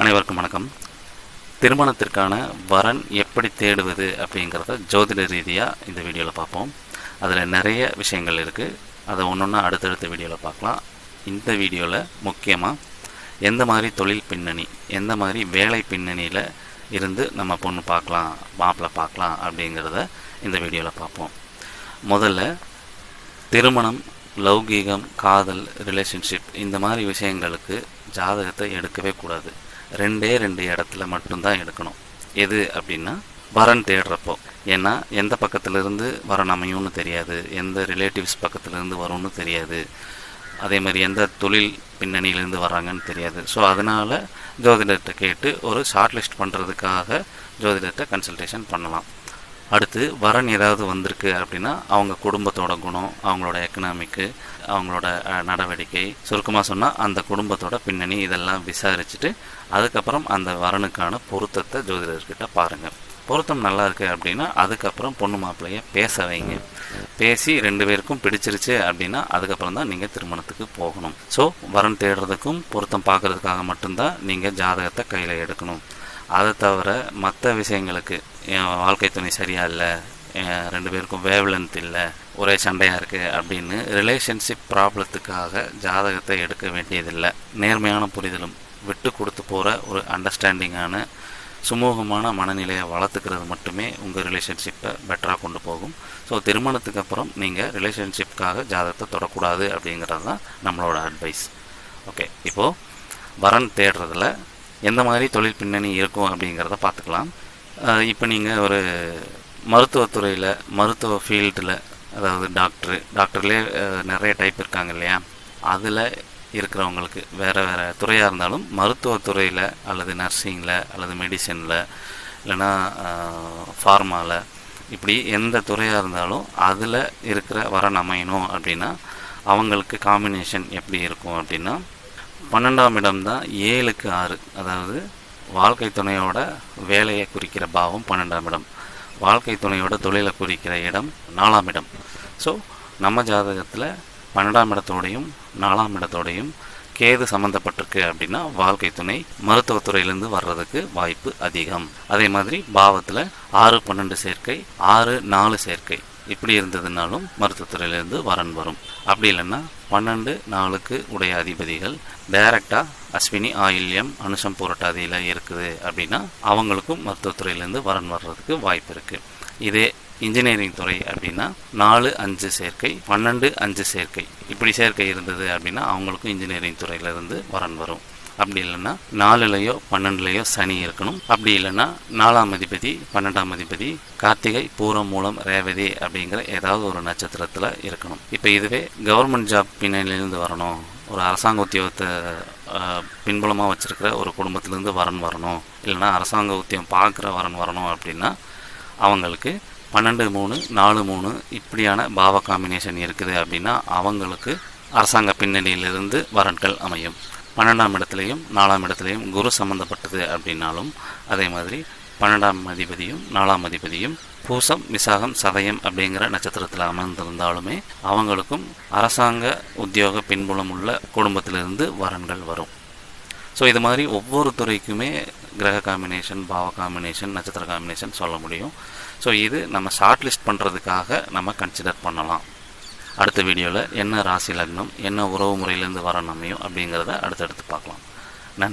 அனைவருக்கும் வணக்கம். திருமணத்திற்கான வரன் எப்படி தேடுவது அப்படிங்கிறத ஜோதிட ரீதியாக இந்த வீடியோவில் பார்ப்போம். அதில் நிறைய விஷயங்கள் இருக்குது. அதை ஒன்றா அடுத்தடுத்த வீடியோவில் பார்க்கலாம். இந்த வீடியோவில் முக்கியமாக எந்த மாதிரி தொழில் பின்னணி, எந்த மாதிரி வேலை பின்னணியில் இருந்து நம்ம பொண்ணு பார்க்கலாம், மாப்பிள்ளை பார்க்கலாம் அப்படிங்கிறத இந்த வீடியோவில் பார்ப்போம். முதல்ல திருமணம், லௌகீகம், காதல், ரிலேஷன்ஷிப் இந்த மாதிரி விஷயங்களுக்கு ஜாதகத்தை எடுக்கவே கூடாது. ரெண்டு இடத்துல மட்டும்தான் எடுக்கணும். எது அப்படின்னா வரன் தேடுறப்போ. ஏன்னா எந்த பக்கத்துலேருந்து வரன் அமையும்னு தெரியாது, எந்த ரிலேட்டிவ்ஸ் பக்கத்துலேருந்து வரும்னு தெரியாது, அதே மாதிரி எந்த தொழில் பின்னணியிலேருந்து வராங்கன்னு தெரியாது. ஸோ அதனால் ஜோதிடத்தை கேட்டு ஒரு ஷார்ட் லிஸ்ட் பண்ணுறதுக்காக ஜோதிடத்தை கன்சல்டேஷன் பண்ணலாம். அடுத்து வரன் ஏதாவது வந்திருக்கு அப்படின்னா அவங்க குடும்பத்தோட குணம், அவங்களோட எக்கனாமிக்கு, அவங்களோட நடவடிக்கை, சுருக்கமாக சொன்னால் அந்த குடும்பத்தோட பின்னணி இதெல்லாம் விசாரிச்சுட்டு அதுக்கப்புறம் அந்த வரனுக்கான பொருத்தத்தை ஜோதிடர்கிட்ட பாருங்கள். பொருத்தம் நல்லா இருக்குது அப்படின்னா அதுக்கப்புறம் பொண்ணு மாப்பிள்ளைய பேச வைங்க. பேசி 2 பேருக்கும் பிடிச்சிருச்சு அப்படின்னா அதுக்கப்புறம் தான் நீங்கள் திருமணத்துக்கு போகணும். ஸோ வரன் தேடுறதுக்கும் பொருத்தம் பார்க்குறதுக்காக மட்டும்தான் நீங்கள் ஜாதகத்தை கையில் எடுக்கணும். அதை தவிர மற்ற விஷயங்களுக்கு, என் வாழ்க்கை துணை சரியாக இல்லை, 2 பேருக்கும் வேவ்லென்த் இல்லை, ஒரே சண்டையாக இருக்குது அப்படின்னு ரிலேஷன்ஷிப் ப்ராப்ளத்துக்காக ஜாதகத்தை எடுக்க வேண்டியதில்லை. நேர்மையான புரிதலும் விட்டு கொடுத்து போகிற ஒரு அண்டர்ஸ்டாண்டிங்கான சுமூகமான மனநிலையை வளர்த்துக்கிறது மட்டுமே உங்கள் ரிலேஷன்ஷிப்பை பெட்டராக கொண்டு போகும். ஸோ திருமணத்துக்கு அப்புறம் நீங்கள் ரிலேஷன்ஷிப்காக ஜாதகத்தை தொடக்கூடாது அப்படிங்கிறது தான் நம்மளோட அட்வைஸ். ஓகே, இப்போது வரன் தேடுறதில் எந்த மாதிரி தொழில் பின்னணி இருக்கும் அப்படிங்கிறத பார்த்துக்கலாம். இப்போ நீங்கள் ஒரு மருத்துவத்துறையில், மருத்துவ ஃபீல்டில், அதாவது டாக்டர்லேயே நிறைய டைப் இருக்காங்க இல்லையா, அதில் இருக்கிறவங்களுக்கு வேறு துறையாக இருந்தாலும் மருத்துவத்துறையில் அல்லது நர்சிங்கில் அல்லது மெடிசனில் இல்லைன்னா ஃபார்மாவில், இப்படி எந்த துறையாக இருந்தாலும் அதில் இருக்கிற வரன் அமையணும் அப்படின்னா அவங்களுக்கு காம்பினேஷன் எப்படி இருக்கும் அப்படின்னா 12ஆம் இடம் தான் 7க்கு 6, அதாவது வாழ்க்கை துணையோட வேலையை குறிக்கிற பாவம் 12ஆம் இடம், வாழ்க்கை துணையோட தொழிலை குறிக்கிற இடம் 4ஆம் இடம். ஸோ நம்ம ஜாதகத்தில் 12ஆம் இடத்தோடையும் 4ஆம் இடத்தோடையும் கேது சம்மந்தப்பட்டிருக்கு அப்படின்னா வாழ்க்கை துணை மருத்துவத்துறையிலேருந்து வர்றதுக்கு வாய்ப்பு அதிகம். அதே மாதிரி பாவத்தில் 6-12 சேர்க்கை, 6-4 சேர்க்கை இப்படி இருந்ததுனாலும் மருத்துவத்துறையிலேருந்து வரன் வரும். அப்படி இல்லைன்னா 12-4க்கு உடைய அதிபதிகள் டைரக்டாக அஸ்வினி, ஆயில்யம், அனுஷம், புரட்டாதியில் இருக்குது அப்படின்னா அவங்களுக்கும் மருத்துவத்துறையிலேருந்து வரன் வர்றதுக்கு வாய்ப்பு இருக்குது. இதே இன்ஜினியரிங் துறை அப்படின்னா 4-5 சேர்க்கை, 12-5 சேர்க்கை இப்படி சேர்க்கை இருந்தது அப்படின்னா அவங்களுக்கும் இன்ஜினியரிங் துறையிலேருந்து வரன் வரும். அப்படி இல்லைன்னா 4லேயோ 12லேயோ சனி இருக்கணும். அப்படி இல்லைன்னா 4ஆம் அதிபதி 12ஆம் அதிபதி கார்த்திகை, பூரம், மூலம், ரேவதி அப்படிங்கிற ஏதாவது ஒரு நட்சத்திரத்தில் இருக்கணும். இப்போ இதுவே கவர்மெண்ட் ஜாப் பின்னணியிலேருந்து வரணும், ஒரு அரசாங்க உத்தியோகத்தை பின்புலமாக வச்சுருக்கிற ஒரு குடும்பத்திலேருந்து வரன் வரணும், இல்லைன்னா அரசாங்க உத்தியோகம் பார்க்குற வரன் வரணும் அப்படின்னா அவங்களுக்கு 12-3, 4-3 இப்படியான பாவ காம்பினேஷன் இருக்குது அப்படின்னா அவங்களுக்கு அரசாங்க பின்னணியிலிருந்து வரன்கள் அமையும். 12ஆம் இடத்துலையும் 4ஆம் இடத்துலையும் குரு சம்மந்தப்பட்டது அப்படின்னாலும், அதே மாதிரி 12ஆம் அதிபதியும் 4ஆம் அதிபதியும் பூசம், விசாகம், சதயம் அப்படிங்கிற நட்சத்திரத்தில் அமர்ந்திருந்தாலுமே அவங்களுக்கும் அரசாங்க உத்தியோக பின்புலம் உள்ள குடும்பத்திலிருந்து வரன்கள் வரும். ஸோ இது மாதிரி ஒவ்வொரு துறைக்குமே கிரக காம்பினேஷன், பாவ காம்பினேஷன், நட்சத்திர காம்பினேஷன் சொல்ல முடியும். ஸோ இது நம்ம ஷார்ட் லிஸ்ட் பண்ணுறதுக்காக நம்ம கன்சிடர் பண்ணலாம். அடுத்த வீடியோவில் என்ன ராசி லக்னம், என்ன உறவு முறையிலேருந்து வரன் அமையும் அப்படிங்கிறத அடுத்தடுத்து பார்க்கலாம். நன்றி.